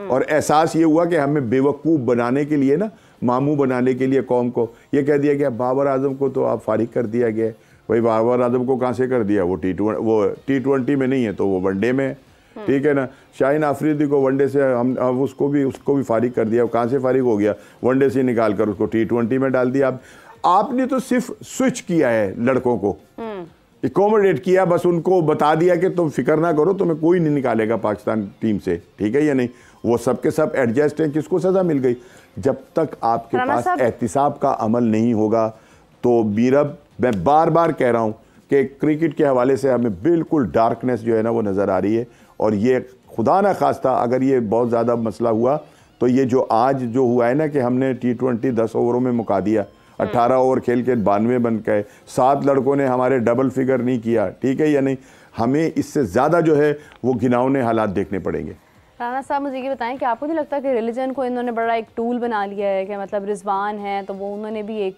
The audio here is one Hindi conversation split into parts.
और एहसास ये हुआ कि हमें बेवकूफ़ बनाने के लिए ना, मामू बनाने के लिए कौम को ये कह दिया गया बाबर आजम को तो आप फारिग कर दिया गया। भाई बाबर आजम को कहाँ से कर दिया? वो T20 में नहीं है तो वो वनडे में, ठीक है ना। शाहीन आफरीदी को वनडे से हम उसको भी फारिग कर दिया। कहाँ से फारिग हो गया? वनडे से निकाल कर उसको T20 में डाल दिया। आपने तो सिर्फ स्विच किया है, लड़कों को एकोमोडेट किया, बस उनको बता दिया कि तुम फिक्र ना करो, तुम्हें कोई नहीं निकालेगा पाकिस्तान टीम से, ठीक है या नहीं। वो सब के सब एडजस्ट हैं। किसको सज़ा मिल गई? जब तक आपके पास एहतिसाब का अमल नहीं होगा तो बीरब, मैं बार बार कह रहा हूँ कि क्रिकेट के हवाले से हमें बिल्कुल डार्कनेस जो है ना वो नज़र आ रही है। और ये खुदा ना खास्ता अगर ये बहुत ज़्यादा मसला हुआ तो ये जो आज जो हुआ है ना कि हमने T20 10 ओवरों में मुका दिया, 18 ओवर खेल के 92 बन गए, 7 लड़कों ने हमारे डबल फिगर नहीं किया, ठीक है या नहीं। हमें इससे ज़्यादा जो है वो घिनौने हालात देखने पड़ेंगे। राना साहब मुझे ये बताएं कि आपको नहीं लगता कि रिलीजन को इन्होंने बड़ा एक टूल बना लिया है? कि मतलब रिजवान है तो वो उन्होंने भी एक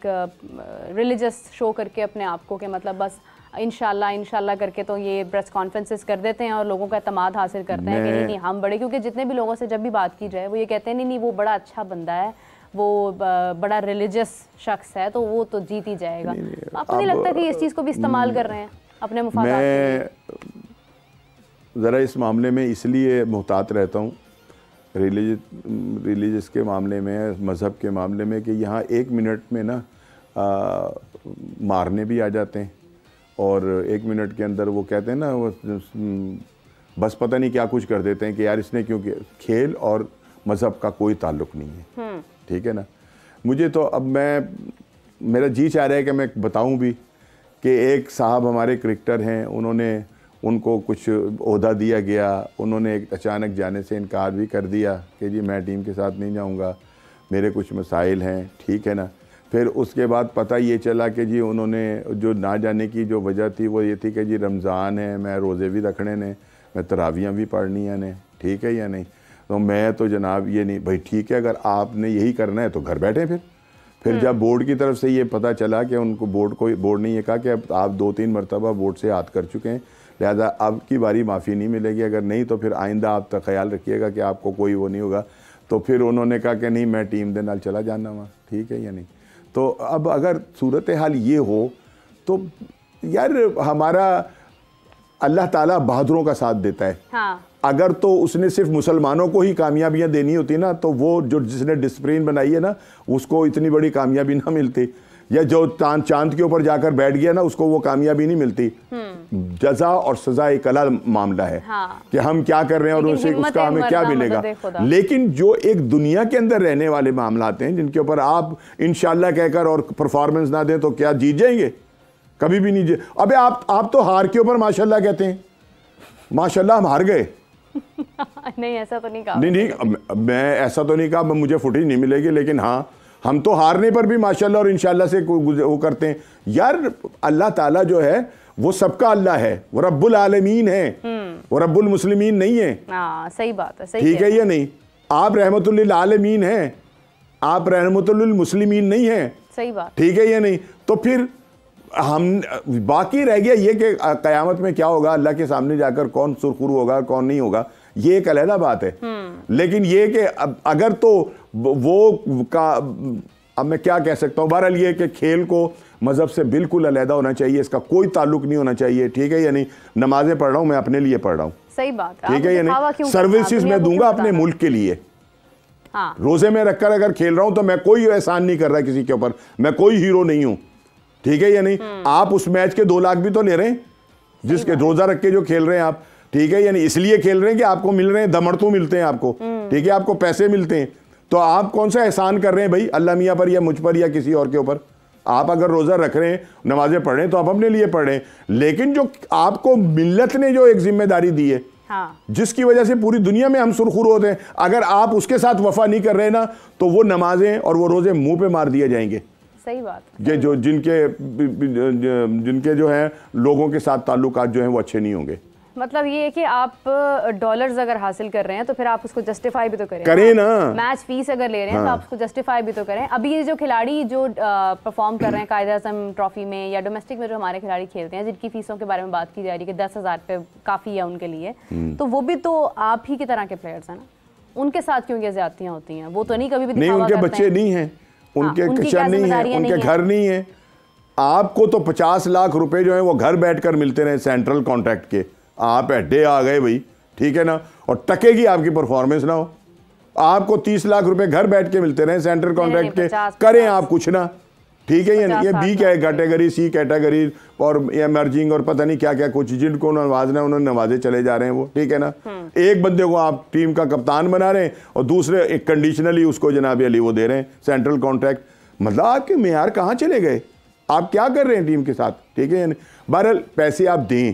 रिलीजियस शो करके अपने आप को, कि मतलब बस इंशाल्लाह करके तो ये प्रेस कॉन्फ्रेंसेस कर देते हैं और लोगों का एतमाद हासिल करते हैं कि नहीं हम बड़े, क्योंकि जितने भी लोगों से जब भी बात की जाए वो ये कहते हैं नहीं वो बड़ा अच्छा बंदा है, वो बड़ा रिलीजियस शख्स है तो वो तो जीत ही जाएगा। आपको नहीं लगता कि इस चीज़ को भी इस्तेमाल कर रहे हैं अपने मुफादात के लिए? ज़रा इस मामले में इसलिए मुहतात रहता हूँ रिलीजियस के मामले में, मज़हब के मामले में, कि यहाँ 1 मिनट में ना मारने भी आ जाते हैं और 1 मिनट के अंदर वो कहते हैं ना वो बस पता नहीं क्या कुछ कर देते हैं कि यार इसने क्यों किया। खेल और मज़हब का कोई ताल्लुक़ नहीं है, ठीक है ना। मुझे तो अब मेरा जी चाह रहा है कि मैं बताऊं भी कि एक साहब हमारे क्रिकेटर हैं, उनको कुछ ओहदा दिया गया, उन्होंने एक अचानक जाने से इनकार भी कर दिया कि जी मैं टीम के साथ नहीं जाऊंगा, मेरे कुछ मसाइल हैं, ठीक है ना। फिर उसके बाद पता ये चला कि जी उन्होंने जो ना जाने की जो वजह थी वो ये थी कि जी रमज़ान है, मैं रोज़े भी रखने ने, मैं तरावियाँ भी पढ़नी है ने, ठीक है या नहीं। तो मैं तो जनाब ये नहीं, भाई ठीक है अगर आपने यही करना है तो घर बैठे। फिर जब बोर्ड की तरफ से ये पता चला कि उनको बोर्ड ने ये कहा कि अब आप 2-3 मरतबा बोर्ड से हाथ कर चुके हैं, लिहाजा अब की बारी माफ़ी नहीं मिलेगी, अगर नहीं तो फिर आइंदा आप तो ख्याल रखिएगा कि आपको कोई वो नहीं होगा। तो फिर उन्होंने कहा कि नहीं मैं टीम दे नाल चला जाना वहाँ, ठीक है या नहीं। तो अब अगर सूरत हाल ये हो तो यार हमारा अल्लाह ताला बहादुरों का साथ देता है। हाँ। अगर तो उसने सिर्फ मुसलमानों को ही कामयाबियां देनी होती ना तो वो जो जिसने डिसिप्लिन बनाई है ना उसको इतनी बड़ी कामयाबी ना मिलती, या जो चांद के ऊपर जाकर बैठ गया ना उसको वो कामयाबी नहीं मिलती। जजा और सजा एक अलग मामला है। हाँ। कि हम क्या कर रहे हैं और उसका हमें क्या मिलेगा। लेकिन जो एक दुनिया के अंदर रहने वाले मामलात हैं जिनके ऊपर आप इंशाल्लाह कहकर और परफॉर्मेंस ना दें तो क्या जीत जाएंगे? कभी भी नहीं जीत। अबे आप तो हार के ऊपर माशाल्लाह कहते हैं, माशाल्लाह हम हार गए। नहीं ऐसा तो नहीं कहा। नहीं मैं ऐसा तो नहीं कहा, मुझे फुटेज नहीं मिलेगी, लेकिन हाँ हम तो हारने पर भी माशाल्लाह और इंशाल्लाह से वो करते हैं। यार अल्लाह ताला जो है वो सबका अल्लाह है, वो रब्बुल आलमीन है, वो रब्बुल मुस्लिमीन नहीं है। सही बात है, सही ठीक है या नहीं। आप रहमतुल लिल आलमीन हैं, आप रहमतुल लिल मुस्लिमीन नहीं है। सही बात, ठीक है या नहीं। तो फिर हम बाकी रह गया ये कि क़यामत में क्या होगा, अल्लाह के सामने जाकर कौन सुरखुरू होगा कौन नहीं होगा, ये एक अलग बात है। लेकिन ये कि अगर तो वो का अब मैं क्या कह सकता हूँ, बहरहाल ये कि खेल को मज़हब से बिल्कुल अलहदा होना चाहिए, इसका कोई ताल्लुक नहीं होना चाहिए। ठीक है या नहीं। नमाजें पढ़ रहा हूँ मैं अपने लिए पढ़ रहा हूँ, सही बात, ठीक है या नहीं। सर्विसेज मैं दूंगा अपने मुल्क के लिए। हाँ। रोजे में रखकर अगर खेल रहा हूं तो मैं कोई एहसान नहीं कर रहा किसी के ऊपर, मैं कोई हीरो नहीं हूं। ठीक है या नहीं। आप उस मैच के 2 लाख भी तो ले रहे हैं जिसके रोजा रख के जो खेल रहे हैं आप। ठीक है यानी इसलिए खेल रहे हैं कि आपको मिल रहे हैं, दमड़तू मिलते हैं आपको, ठीक है, आपको पैसे मिलते हैं। तो आप कौन सा एहसान कर रहे हैं भाई अल्लाह मियाँ पर या मुझ पर या किसी और के ऊपर। आप अगर रोजा रख रहे हैं, नमाजें पढ़ रहे हैं तो आप अपने लिए पढ़ रहे हैं, लेकिन जो आपको मिल्लत ने जो एक जिम्मेदारी दी है, हाँ, जिसकी वजह से पूरी दुनिया में हम सुरखुर होते हैं, अगर आप उसके साथ वफा नहीं कर रहे ना तो वो नमाजें और वो रोजे मुंह पे मार दिए जाएंगे। सही बात। ये जो जिनके जो है लोगों के साथ ताल्लुकात जो हैं वो अच्छे नहीं होंगे। मतलब ये है कि आप डॉलर्स अगर हासिल कर रहे हैं तो फिर आप उसको जस्टिफाई भी तो करें ना। मैच फीस अगर ले रहे हैं तो आप उसको जस्टिफाई भी तो करें। अभी ये जो खिलाड़ी जो परफॉर्म कर रहे हैं कायद-ए-आज़म ट्रॉफी में या डोमेस्टिक में जो हमारे खिलाड़ी खेलते हैं जिनकी फीसों के बारे में बात की जा रही है कि 10,000 पे काफ़ी है उनके लिए, तो वो भी तो आप ही की तरह के प्लेयर्स हैं ना। उनके साथ क्यों ये ज्यादतियां होती हैं? वो तो नहीं कभी भी नहीं, उनके बच्चे नहीं हैं, उनके किचन नहीं है, उनके घर नहीं है। आपको तो 50 लाख रुपए जो है वो घर बैठकर मिलते रहे सेंट्रल कॉन्ट्रैक्ट के, आप अड्डे आ गए भाई, ठीक है ना, और टके की आपकी परफॉर्मेंस ना हो। आपको 30 लाख रुपए घर बैठ के मिलते रहे सेंट्रल कॉन्ट्रैक्ट के, करें आप कुछ ना, ठीक है। ये बी कैटेगरी, सी कैटेगरी और एमर्जिंग और पता नहीं क्या क्या कुछ, जिनको नवाजना उन्होंने नवाजे चले जा रहे हैं वो, ठीक है ना। एक बंदे को आप टीम का कप्तान बना रहे हैं और दूसरे एक कंडीशनली उसको जनाब अली वो दे रहे हैं सेंट्रल कॉन्ट्रैक्ट। मतलब आपके मेयार कहाँ चले गए? आप क्या कर रहे हैं टीम के साथ, ठीक है। बहरहाल पैसे आप दें,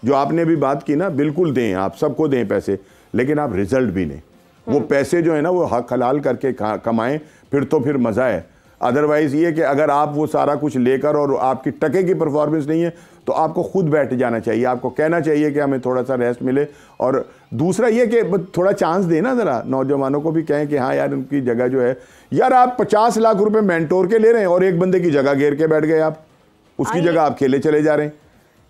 जो आपने अभी बात की ना, बिल्कुल दें, आप सबको दें पैसे, लेकिन आप रिजल्ट भी लें। वो पैसे जो है ना वो हक हलाल करके कमाएं, फिर मज़ा है। अदरवाइज़ ये कि अगर आप वो सारा कुछ लेकर और आपकी टके की परफॉर्मेंस नहीं है तो आपको खुद बैठ जाना चाहिए, आपको कहना चाहिए कि हमें थोड़ा सा रेस्ट मिले। और दूसरा ये कि थोड़ा चांस देना, ज़रा नौजवानों को भी कहें कि हाँ यार उनकी जगह जो है, यार आप 50 लाख रुपए मेंटोर के ले रहे हैं और एक बंदे की जगह घेर के बैठ गए आप, उसकी जगह आप खेले चले जा रहे हैं।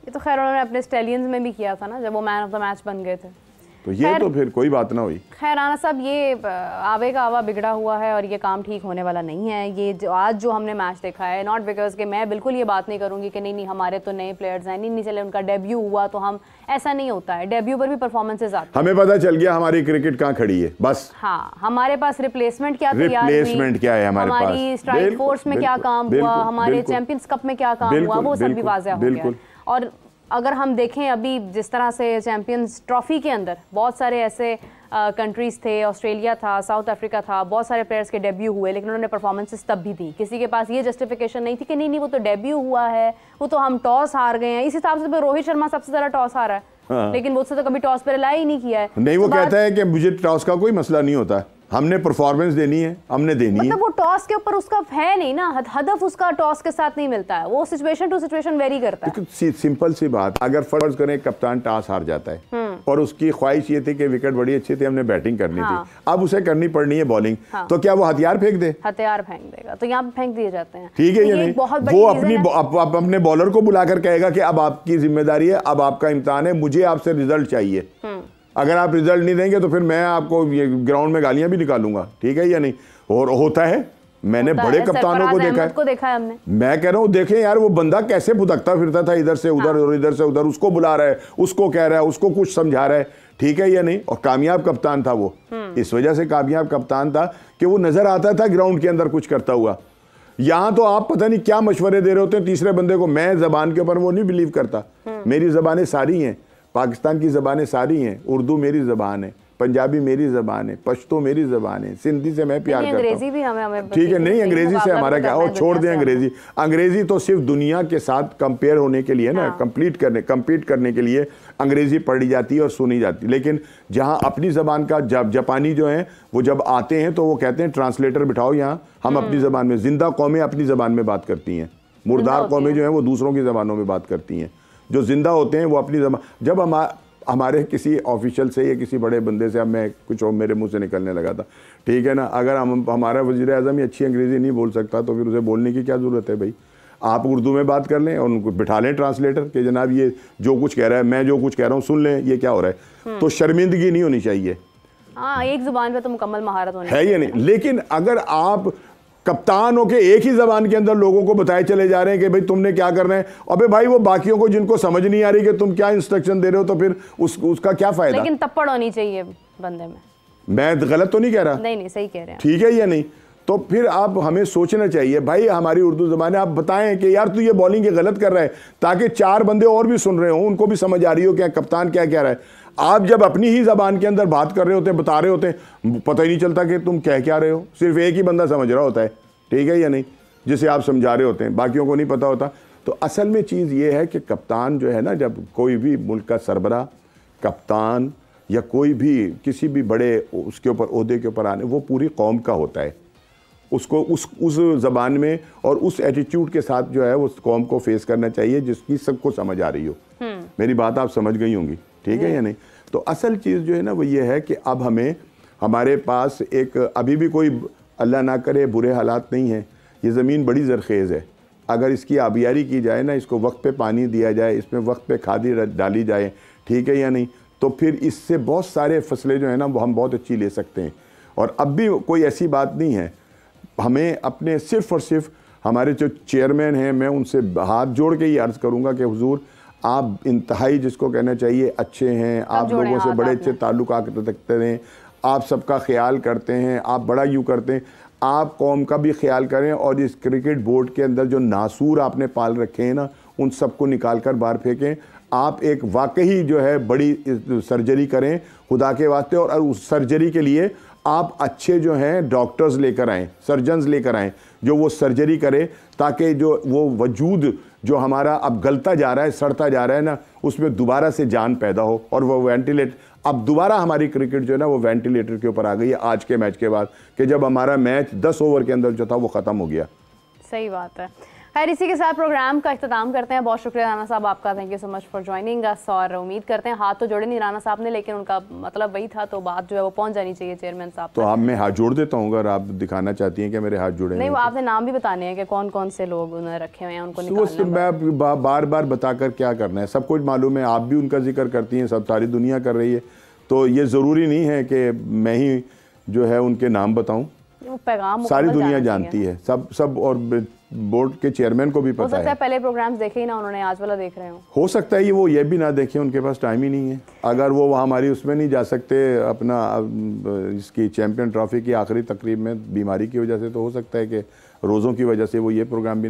ये तो खैर उन्होंने अपने स्टेलियंस में भी किया था ना, जब वो मैन ऑफ द मैच बन गए थे, तो ये तो फिर कोई बात ना हुई। खैर राना साहब, ये आवे का आवा बिगड़ा हुआ है और ये काम ठीक होने वाला नहीं है। ये आज जो हमने मैच देखा है, नॉट बिकॉज कि मैं बिल्कुल ये बात नहीं करूंगी कि नहीं हमारे तो नए प्लेयर्स हैं, नहीं चले उनका डेब्यू हुआ तो हम, ऐसा नहीं होता है। डेब्यू पर भी परफॉर्मेंसेस आते हैं, हमें पता चल गया हमारी क्रिकेट कहाँ खड़ी है बस। हाँ, हमारे पास रिप्लेसमेंट क्या रिप्लेसमेंट क्या है, हमारी स्ट्राइक फोर्स में क्या काम हुआ, हमारे चैंपियंस कप में क्या काम हुआ, वो सब भी वाज़ेह हो गया। और अगर हम देखें अभी जिस तरह से चैंपियंस ट्रॉफी के अंदर बहुत सारे ऐसे कंट्रीज़ थे, ऑस्ट्रेलिया था, साउथ अफ्रीका था, बहुत सारे प्लेयर्स के डेब्यू हुए, लेकिन उन्होंने परफॉर्मेंसेस तब भी दी। किसी के पास ये जस्टिफिकेशन नहीं थी कि नहीं वो तो डेब्यू हुआ है, वो तो हम टॉस हार गए हैं। इस हिसाब से रोहित शर्मा सबसे ज़्यादा टॉस हारा है, लेकिन मुझसे तो कभी टॉस पर रिलाई ही नहीं किया है। नहीं, वो कहता है कि मुझे टॉस का कोई मसला नहीं होता, हमने परफॉर्मेंस देनी है, हमने देनी है। मतलब वो टॉस के ऊपर उसका है नहीं ना, हदफ उसका टॉस के साथ नहीं मिलता है, वो सिचुएशन टू सिचुएशन वेरी करता है। सिंपल सी बात, अगर फर्ज करें कप्तान टॉस हार जाता है और उसकी ख्वाहिश ये थी कि विकेट बड़ी अच्छी थी, हमने बैटिंग करनी थी, अब उसे करनी पड़नी है बॉलिंग, तो क्या वो हथियार फेंक दे? हथियार फेंक देगा, तो यहाँ पे फेंक दिए जाते हैं, ठीक है। ये नहीं, वो अपने बॉलर को बुलाकर कहेगा कि अब आपकी जिम्मेदारी है, अब आपका इम्तिहान है, मुझे आपसे रिजल्ट चाहिए। अगर आप रिजल्ट नहीं देंगे तो फिर मैं आपको ये ग्राउंड में गालियां भी निकालूंगा, ठीक है या नहीं? और होता है, मैंने बड़े कप्तानों को देखा है हमने। मैं कह रहा हूँ देखें यार वो बंदा कैसे भुदकता फिरता था इधर से उधर और इधर से उधर, उसको बुला रहा है, उसको कह रहा है, उसको कुछ समझा रहा है, ठीक है या नहीं? और कामयाब कप्तान था वो, इस वजह से कामयाब कप्तान था कि वो नजर आता था ग्राउंड के अंदर कुछ करता हुआ। यहाँ तो आप पता नहीं क्या मशवरे दे रहे होते हैं तीसरे बंदे को। मैं जबान के ऊपर वो नहीं बिलीव करता, मेरी जबानें सारी हैं, पाकिस्तान की ज़बानें सारी हैं, उर्दू मेरी ज़बान है, पंजाबी मेरी ज़बान है, पश्तो मेरी ज़बान है, सिंधी से मैं प्यार करता हूँ, ठीक है। नहीं, अंग्रेज़ी से हमारा क्या, और छोड़ दें अंग्रेज़ी। अंग्रेज़ी तो सिर्फ दुनिया के साथ कंपेयर होने के लिए ना, कम्पीट करने के लिए अंग्रेज़ी पढ़ी जाती है और सुनी जाती है। लेकिन जहाँ अपनी ज़बान का, जब जापानी जो हैं वो जब आते हैं तो वो कहते हैं ट्रांसलेटर बिठाओ यहाँ, हम अपनी ज़बान में, जिंदा कौमें अपनी ज़बान में बात करती हैं, मुर्दार कौमें जो हैं वो दूसरों की ज़बानों में बात करती हैं, जो जिंदा होते हैं वो अपनी ज़बान। जब हमारे किसी ऑफिशियल से या किसी बड़े बंदे से, अब मैं कुछ और मेरे मुंह से निकलने लगा था, ठीक है ना, अगर हमारा वज़ीर आज़म ही अच्छी अंग्रेज़ी नहीं बोल सकता तो फिर उसे बोलने की क्या ज़रूरत है भाई? आप उर्दू में बात कर लें और उनको बिठा लें ट्रांसलेटर कि जनाब ये जो कुछ कह रहा है, मैं जो कुछ कह रहा हूँ सुन लें, ये क्या हो रहा है। तो शर्मिंदगी नहीं होनी चाहिए। हाँ, एक ज़ुबान पे तो मुकम्मल महारत होनी है या नहीं? लेकिन अगर आप कप्तान हो के एक ही जबान के अंदर लोगों को बताए चले जा रहे हैं कि भाई तुमने क्या करना है, अबे भाई वो बाकियों को जिनको समझ नहीं आ रही कि तुम क्या इंस्ट्रक्शन दे रहे हो, तो फिर उसका क्या फायदा? लेकिन तप्पड़ होनी चाहिए बंदे में। मैं गलत तो नहीं कह रहा? नहीं, सही कह रहे हैं, ठीक है या नहीं? तो फिर आप हमें सोचना चाहिए भाई, हमारी उर्दू ज़बान है, आप बताएं कि यार तू ये बॉलिंग गलत कर रहा है, ताकि 4 बंदे और भी सुन रहे हो, उनको भी समझ आ रही हो क्या कप्तान क्या कह रहा है। आप जब अपनी ही ज़बान के अंदर बात कर रहे होते हैं, बता रहे होते हैं, पता ही नहीं चलता कि तुम कह क्या रहे हो, सिर्फ एक ही बंदा समझ रहा होता है, ठीक है या नहीं, जिसे आप समझा रहे होते हैं, बाकियों को नहीं पता होता। तो असल में चीज़ ये है कि कप्तान जो है ना, जब कोई भी मुल्क का सरबराह, कप्तान या कोई भी किसी भी बड़े उसके ऊपर ओहदे के ऊपर आने, वो पूरी कौम का होता है, उसको उस ज़बान में और उस एटीट्यूड के साथ जो है उस कौम को फेस करना चाहिए जिसकी सबको समझ आ रही हो। मेरी बात आप समझ गई होंगी, ठीक है या नहीं? तो असल चीज़ जो है ना वो ये है कि अब हमारे पास एक अभी भी कोई अल्लाह ना करे बुरे हालात नहीं है, ये ज़मीन बड़ी ज़रखेज़ है, अगर इसकी आबियारी की जाए ना, इसको वक्त पे पानी दिया जाए, इसमें वक्त पे खादी डाली जाए, ठीक है या नहीं, तो फिर इससे बहुत सारे फसलें जो है ना वो हम बहुत अच्छी ले सकते हैं। और अब भी कोई ऐसी बात नहीं है, हमें अपने सिर्फ और सिर्फ हमारे जो चेयरमैन हैं, मैं उनसे हाथ जोड़ के ही अर्ज़ करूँगा कि हुजूर आप इंतहाई जिसको कहना चाहिए अच्छे हैं, आप लोगों से बड़े अच्छे ताल्लुकात रखते हैं, आप सबका ख्याल करते हैं, आप बड़ा यूँ करते हैं, आप कौम का भी ख्याल करें और इस क्रिकेट बोर्ड के अंदर जो नासूर आपने पाल रखे हैं ना उन सबको निकाल कर बाहर फेंकें। आप एक वाकई जो है बड़ी सर्जरी करें खुदा के वास्ते, और उस सर्जरी के लिए आप अच्छे जो हैं डॉक्टर्स लेकर आएँ, सर्जन्स लेकर आएँ जो वो सर्जरी करे, ताकि जो वो वजूद जो हमारा अब गलता जा रहा है, सड़ता जा रहा है ना, उसमें दोबारा से जान पैदा हो और वो वेंटिलेट। अब दोबारा हमारी क्रिकेट जो है ना वो वेंटिलेटर के ऊपर आ गई है आज के मैच के बाद, कि जब हमारा मैच 10 ओवर के अंदर जो था वो ख़त्म हो गया। सही बात है। खैर, इसी के साथ प्रोग्राम का इख्तिताम करते हैं। बहुत शुक्रिया राना साहब आपका, thank you so much for joining us. और उम्मीद करते हैं, हाथ तो जोड़े नहीं राना साहब ने, लेकिन उनका मतलब वही था, तो बात जो है वो पहुंच जानी चाहिए चेयरमैन साहब। तो आप मैं हाथ जोड़ देता हूँ अगर आप दिखाना चाहती हैं कि मेरे हाथ जुड़े नहीं, वो आपने नाम भी बताने हैं कि कौन कौन से लोग उन्होंने रखे हुए हैं, उनको मैं बार बार बताकर क्या करना है, सब कुछ मालूम है, आप भी उनका जिक्र करती हैं, सब सारी दुनिया कर रही है, तो ये ज़रूरी नहीं है कि मैं ही जो है उनके नाम बताऊँ, पैगाम सारी दुनिया जानती है, सब और बोर्ड के चेयरमैन को भी पता है। हो सकता है पहले प्रोग्राम्स देखे ही ना उन्होंने, आज वाला देख रहे हो सकता है वो ये भी ना देखें, उनके पास टाइम ही नहीं है। अगर वो हमारी उसमें नहीं जा सकते अपना इसकी चैंपियन ट्रॉफी की आखिरी तकरीब में बीमारी की वजह से, तो हो सकता है कि रोज़ों की वजह से वो ये प्रोग्राम भी